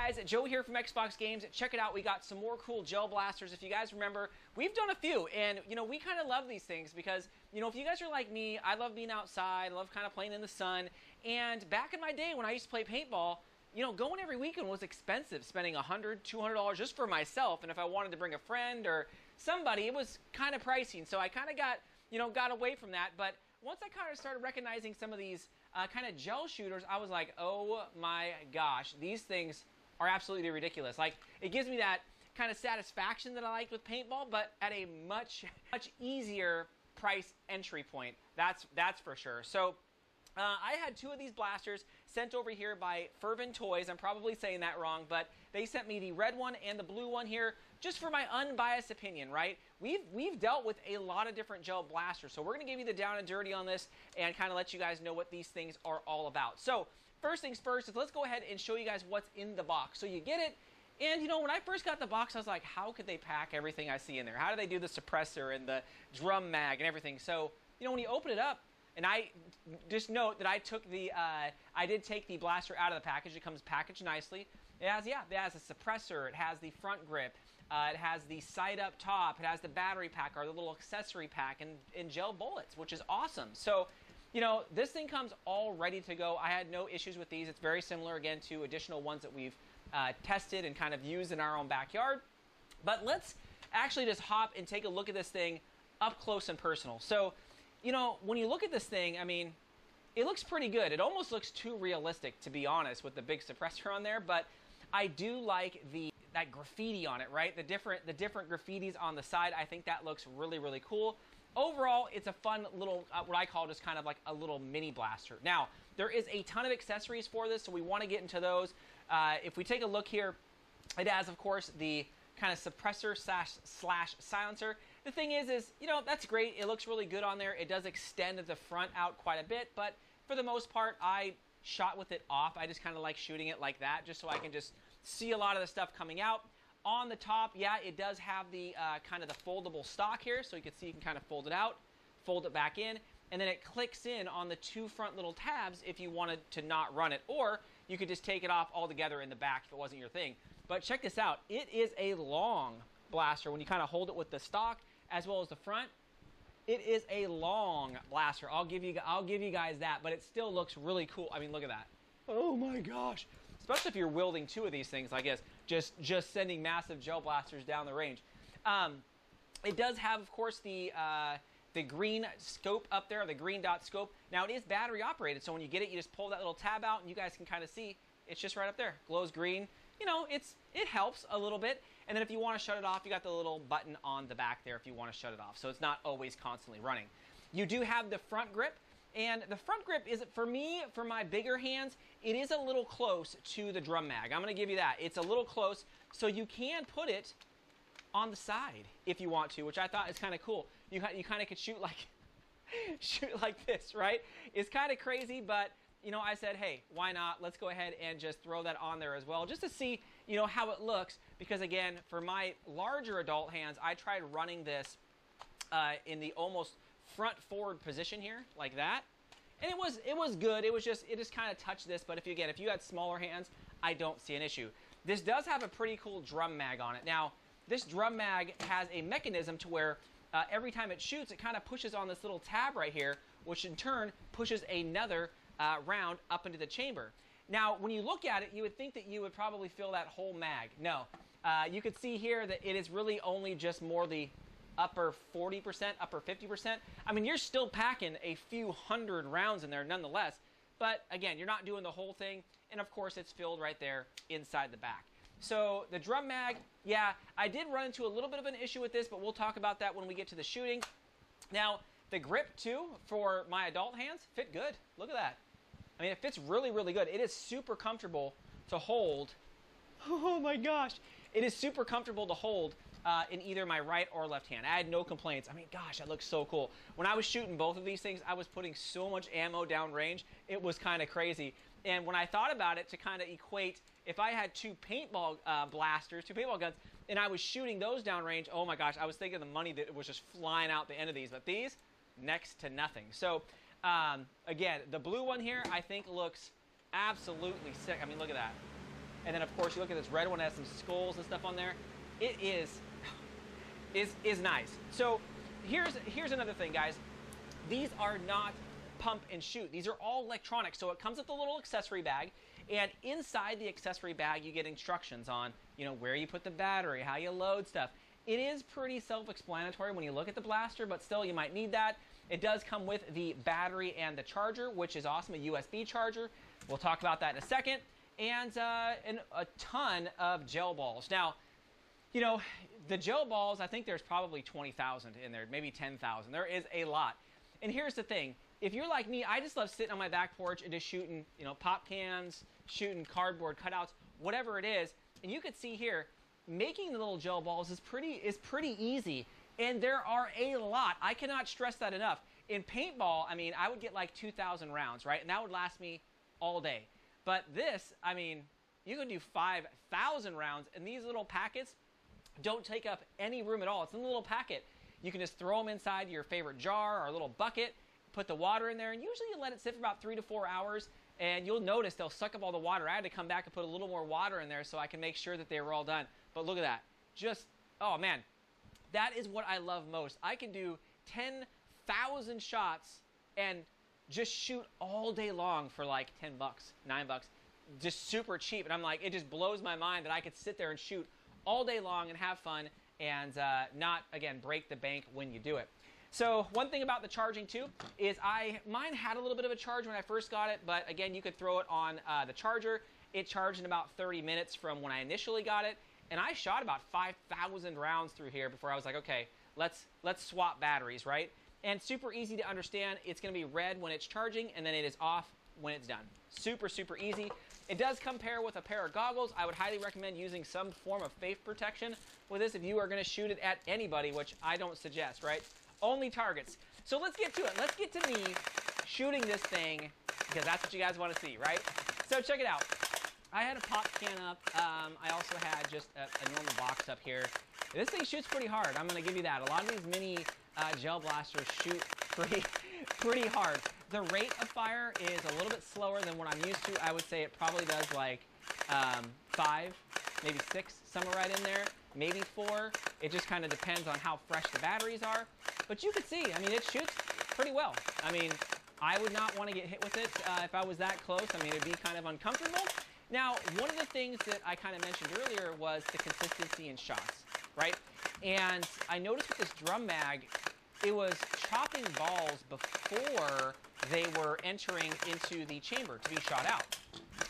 guys, Joe here from XFoxGames. Check it out, we got some more cool gel blasters. If you guys remember, we've done a few, and we kind of love these things because if you guys are like me, I love being outside, I love kind of playing in the sun. And back in my day when I used to play paintball, going every weekend was expensive, spending $100, $200 just for myself. And if I wanted to bring a friend or somebody, it was kind of pricey. And so I kind of got away from that. But once I kind of started recognizing some of these kind of gel shooters, I was like, oh my gosh, these things are absolutely ridiculous. Like, it gives me that kind of satisfaction that I liked with paintball, but at a much easier price entry point. That's for sure. So I had two of these blasters sent over here by Ferventoys. I'm probably saying that wrong, but they sent me the red one and the blue one here just for my unbiased opinion, right? We've dealt with a lot of different gel blasters, so we're going to give you the down and dirty on this and kind of let you guys know what these things are all about. So first things first is let's go ahead and show you guys what's in the box. So you get it, and when I first got the box, I was like, how could they pack everything I see in there? How do they do the suppressor and the drum mag and everything? So when you open it up, and I just note that I did take the blaster out of the package. It comes packaged nicely. It has a suppressor. It has the front grip. It has the sight up top. It has the battery pack or the little accessory pack and gel bullets, which is awesome. So, this thing comes all ready to go. I had no issues with these. It's very similar, again, to additional ones that we've tested and kind of used in our own backyard. But let's actually just hop and take a look at this thing up close and personal. So, when you look at this thing, I mean, it looks pretty good. It almost looks too realistic, to be honest, with the big suppressor on there, but I do like that graffiti on it, right? The different graffitis on the side. I think that looks really, really cool. Overall, it's a fun little, what I call just kind of like a little mini blaster. Now, there is a ton of accessories for this, so we want to get into those. If we take a look here, it has, of course, the kind of suppressor slash silencer. The thing is that's great. It looks really good on there. It does extend the front out quite a bit, but for the most part, I shot with it off. I just kind of like shooting it like that, just so I can just see a lot of the stuff coming out. On the top, yeah, it does have the kind of the foldable stock here, so you can see you can kind of fold it out, fold it back in, and then it clicks in on the two front little tabs if you wanted to not run it, or you could just take it off altogether in the back if it wasn't your thing. But check this out. It is a long blaster when you kind of hold it with the stock as well as the front. It is a long blaster. I'll give you guys that, but it still looks really cool. I mean, look at that. Oh my gosh. Especially if you're wielding two of these things, I guess, just sending massive gel blasters down the range. It does have, of course, the green scope up there, the green dot scope. Now, it is battery operated, so when you get it, you just pull that little tab out, and you guys can kind of see it's just right up there. Glows green. It helps a little bit. And then if you want to shut it off, you got the little button on the back there if you want to shut it off. So it's not always constantly running. You do have the front grip. And the front grip is, for me, for my bigger hands, it is a little close to the drum mag. I'm going to give you that. It's a little close, so you can put it on the side if you want to, which I thought is kind of cool. You kind of could shoot like this, right? It's kind of crazy, but I said, hey, why not? Let's go ahead and just throw that on there as well, just to see, how it looks. Because again, for my larger adult hands, I tried running this in the almost front forward position here, like that, and it was good. It just kind of touched this. But if you had smaller hands, I don't see an issue. This does have a pretty cool drum mag on it. Now, this drum mag has a mechanism to where every time it shoots, it kind of pushes on this little tab right here, which in turn pushes another round up into the chamber. Now, when you look at it, you would think that you would probably fill that whole mag. No, you could see here that it is really only just more the upper 40%, upper 50%. I mean, you're still packing a few hundred rounds in there nonetheless, but again, you're not doing the whole thing, and of course, it's filled right there inside the back. So the drum mag, yeah, I did run into a little bit of an issue with this, but we'll talk about that when we get to the shooting. Now, the grip, too, for my adult hands, fit good. Look at that. I mean, it fits really, really good. It is super comfortable to hold. Oh my gosh. It is super comfortable to hold in either my right or left hand. I had no complaints. I mean, gosh, that looks so cool. When I was shooting both of these things, I was putting so much ammo down range. It was kind of crazy. And when I thought about it to kind of equate, if I had two paintball blasters, two paintball guns, and I was shooting those down range, oh my gosh, I was thinking the money that was just flying out the end of these. But these, next to nothing. So, again, the blue one here, I think looks absolutely sick. I mean, look at that. And then, of course, you look at this red one, it has some skulls and stuff on there. It is nice. So here's another thing, guys. These are not pump and shoot. These are all electronic. So it comes with a little accessory bag, and inside the accessory bag you get instructions on, where you put the battery, how you load stuff. It is pretty self-explanatory when you look at the blaster, but still you might need that. It does come with the battery and the charger, which is awesome, a USB charger. We'll talk about that in a second. And a ton of gel balls. Now, the gel balls, I think there's probably 20,000 in there, maybe 10,000. There is a lot. And here's the thing. If you're like me, I just love sitting on my back porch and just shooting, pop cans, shooting cardboard cutouts, whatever it is. And you can see here, making the little gel balls is pretty easy. And there are a lot. I cannot stress that enough. In paintball, I mean, I would get like 2,000 rounds, right? And that would last me all day. But this, I mean, you can do 5,000 rounds, and these little packets don't take up any room at all. It's in a little packet. You can just throw them inside your favorite jar or a little bucket, put the water in there, and usually you let it sit for about 3 to 4 hours, and you'll notice they'll suck up all the water. I had to come back and put a little more water in there so I can make sure that they were all done. But look at that. Just, oh man, that is what I love most. I can do 10,000 shots and just shoot all day long for like 10 bucks, 9 bucks, just super cheap. And I'm like, it just blows my mind that I could sit there and shoot all day long and have fun and not, again, break the bank when you do it. So one thing about the charging too is mine had a little bit of a charge when I first got it, but again, you could throw it on the charger. It charged in about 30 minutes from when I initially got it, and I shot about 5,000 rounds through here before I was like, okay, let's swap batteries, right? And super easy to understand. It's going to be red when it's charging, and then it is off when it's done. Super, super easy. It does come paired with a pair of goggles. I would highly recommend using some form of face protection with this if you are going to shoot it at anybody, which I don't suggest, right? Only targets. So let's get to it. Let's get to me shooting this thing, because that's what you guys want to see, right? So check it out. I had a pop can up. I also had just a normal box up here. This thing shoots pretty hard. I'm going to give you that. A lot of these mini gel blasters shoot pretty hard. The rate of fire is a little bit slower than what I'm used to. I would say it probably does like 5, maybe 6, somewhere right in there, maybe 4. It just kind of depends on how fresh the batteries are. But you can see, I mean, it shoots pretty well. I mean, I would not want to get hit with it if I was that close. I mean, it'd be kind of uncomfortable. Now, one of the things that I kind of mentioned earlier was the consistency in shots, right? And I noticed with this drum mag, it was chopping balls before they were entering into the chamber to be shot out.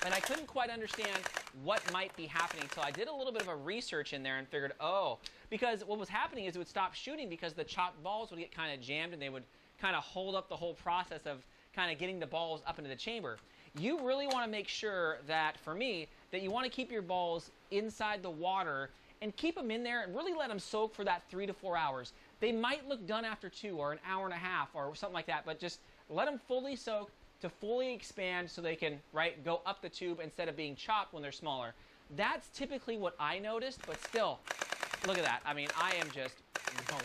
And I couldn't quite understand what might be happening until I did a little bit of a research in there and figured, oh, because what was happening is it would stop shooting because the chopped balls would get kind of jammed and they would kind of hold up the whole process of kind of getting the balls up into the chamber. You really want to make sure that, for me, that you want to keep your balls inside the water and keep them in there and really let them soak for that 3 to 4 hours. They might look done after 2 or an hour and a half or something like that, but just let them fully soak to fully expand so they can, right, go up the tube instead of being chopped when they're smaller. That's typically what I noticed, but still, look at that. I mean, I am just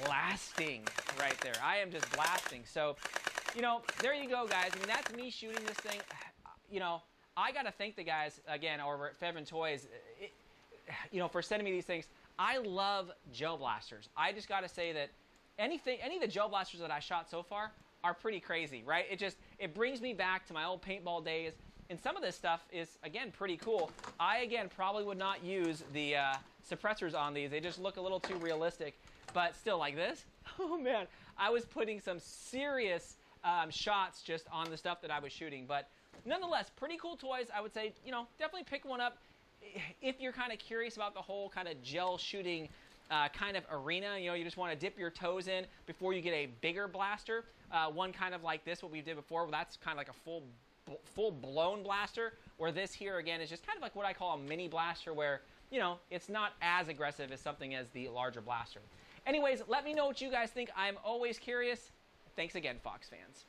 blasting right there. I am just blasting. So, there you go, guys. I mean, that's me shooting this thing. I got to thank the guys, again, over at ferventoys, for sending me these things. I love gel blasters. I just got to say that any of the gel blasters that I shot so far are pretty crazy, right? It brings me back to my old paintball days, and some of this stuff is, again, pretty cool. I, again, probably would not use the suppressors on these. They just look a little too realistic, but still, like this, oh man, I was putting some serious shots just on the stuff that I was shooting, but nonetheless, pretty cool toys. I would say, definitely pick one up if you're kind of curious about the whole kind of gel shooting kind of arena. You just want to dip your toes in before you get a bigger blaster. One kind of like this, what we did before, that's kind of like a full-blown blaster, where this here, again, is just kind of like what I call a mini blaster where, it's not as aggressive as something as the larger blaster. Anyways, let me know what you guys think. I'm always curious. Thanks again, Fox fans.